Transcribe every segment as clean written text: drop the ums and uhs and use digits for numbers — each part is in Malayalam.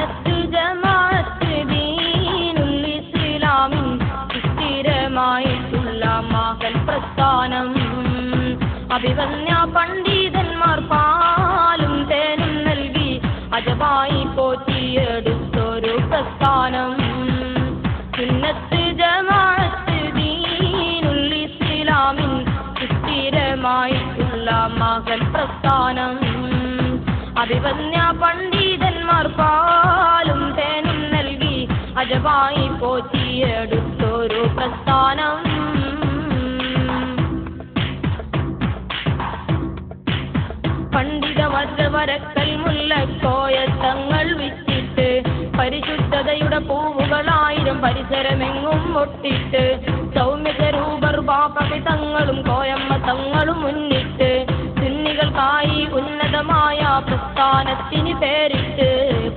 സുന്നത്ത് ജമാഅത്ത് ദീനുൽ ഇസ്ലാമിൻ സ്ഥിരമായിട്ടുള്ള മഹൽ പ്രസ്ഥാനം. അഭിവന്യ പണ്ഡിതന്മാർ പാലും തേനും നൽകി അജബായി പോറ്റിയെടുത്തൊരു പ്രസ്ഥാനം. സുന്നത്ത് ജമാഅത്ത് ദീനുൽ ഇസ്ലാമിൻ സ്ഥിരമായിട്ടുള്ള മഹൽ പ്രസ്ഥാനം. അഭിവന്യ പണ്ഡിതന്മാർ പാലും തേനും നൽകി അജബായി പോറ്റിയെടുത്തൊരു പ്രസ്ഥാനം. പണ്ഡിത വരക്കൽ മുല്ലക്കോയ തങ്ങൾ വിറ്റിട്ട് പരിശുദ്ധതയുടെ പൂവുകളായിരം പരിസരമെങ്ങും ഒട്ടിട്ട് സൗമ്യസ്വരൂപർ ബാപ്പി തങ്ങളും കോയമ്മ തങ്ങളും മുന്നിട്ട് സുന്നികൾക്കായി ഉന്നതമായ പ്രസ്ഥാനത്തിന് പേരിട്ട്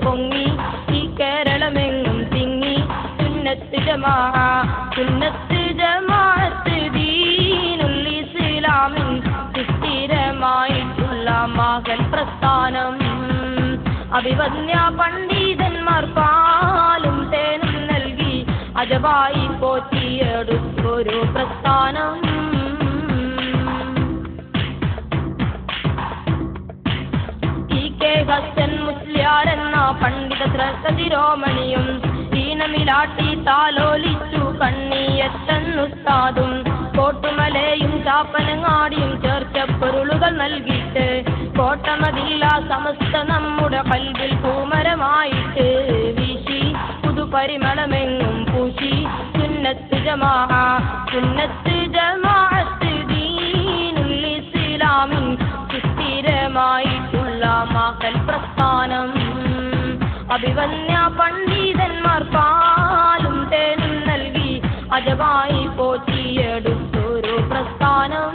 പൊങ്ങി ഈ കേരളമെങ്ങും തിങ്ങി സുന്നത്ത് ജമാഅത്ത് ദീനുൽ ഇസ്ലാമിൻ സ്ഥിരമായിട്ടുള്ള മഹൽ പ്രസ്ഥാനം. അഭിവന്യ പണ്ഡിതന്മാർ പാലും തേനും നൽകി അജബായി പോറ്റിയെടുത്തൊരു പ്രസ്ഥാനം. ഹസൻ മുസ്ലിയാരെന്ന പണ്ഡിത ശ്രേഷ്ഠതിരോമണിയും ഈനമിലാട്ടി താലോലിച്ചു കണ്ണിയെത്തുന്നുസ്താദും കോട്ടുമലയും ചാപ്പനങ്ങാടിയും ചേർച്ചപ്പൊരുളുകൾ നൽകിയിട്ട് കോട്ടമതില്ല സമസ്ത നമ്മുടെ കൽവിൽ പൂമരമായിട്ട് വീശി പുതുപരിമളമെങ്ങും പൂശി സുന്നത്ത് ജമാഅത്ത് ദീനുൽ ഇസ്ലാമിൻ സ്ഥിരമായിട്ടുള്ള മഹൽ പ്രസ്ഥാനം. അഭിവന്യ പണ്ഡിതന്മാർ പാലും തേനും നൽകി അജബായി പോറ്റിയെടുത്തൊരു പ്രസ്ഥാനം.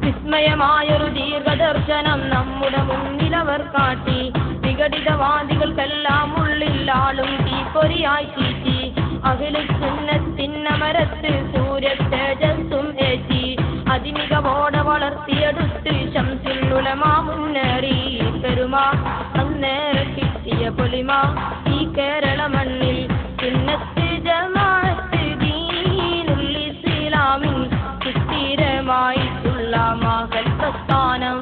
വിസ്മയമായൊരു ദീർഘദർശനം നമ്മുടെ മുന്നിലവർ കാട്ടി വിഘടിതവാദികൾക്കെല്ലാം ഉള്ളിൽ ആളും തീപ്പൊരിയായി ചീറ്റി അഖിലുസുന്നത്തിന്നമരത്ത് സൂര്യ തേജസ്സും ഏറ്റി അതിമികവോടെ വളർത്തിയെടുത്ത് ശംസുൽ ഉലമാ മുന്നേറി പെരുമാ അന്നേരം കിട്ടിയ പൊലിമ ഈ കേരള മണ്ണിൽ സുന്നത്ത് ജമാഅത്ത് ദീനുൽ ഇസ്ലാമിൻ സ്ഥിരമായിട്ടുള്ള മഹൽ പ്രസ്ഥാനം.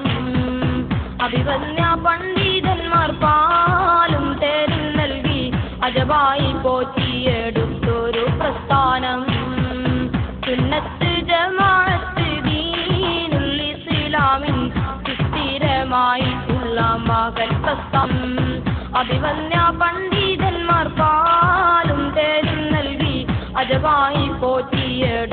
അഭിവന്യ പണ്ഡിതന്മാർ പാലും തേനും നൽകി അജബായി പോറ്റിയെടുത്തൊരു പ്രസ്ഥാനം. സുന്നത്ത് ജമാഅത്ത് ദീനുൽ ഇസ്ലാമിൻ സ്ഥിരമായിട്ടുള്ള മഹൽ പ്രസ്ഥാനം. അഭിവന്യ പണ്ഡിതന്മാർ പാലും തേനും നൽകി അജബായി പോറ്റിയെടുത്തൊരു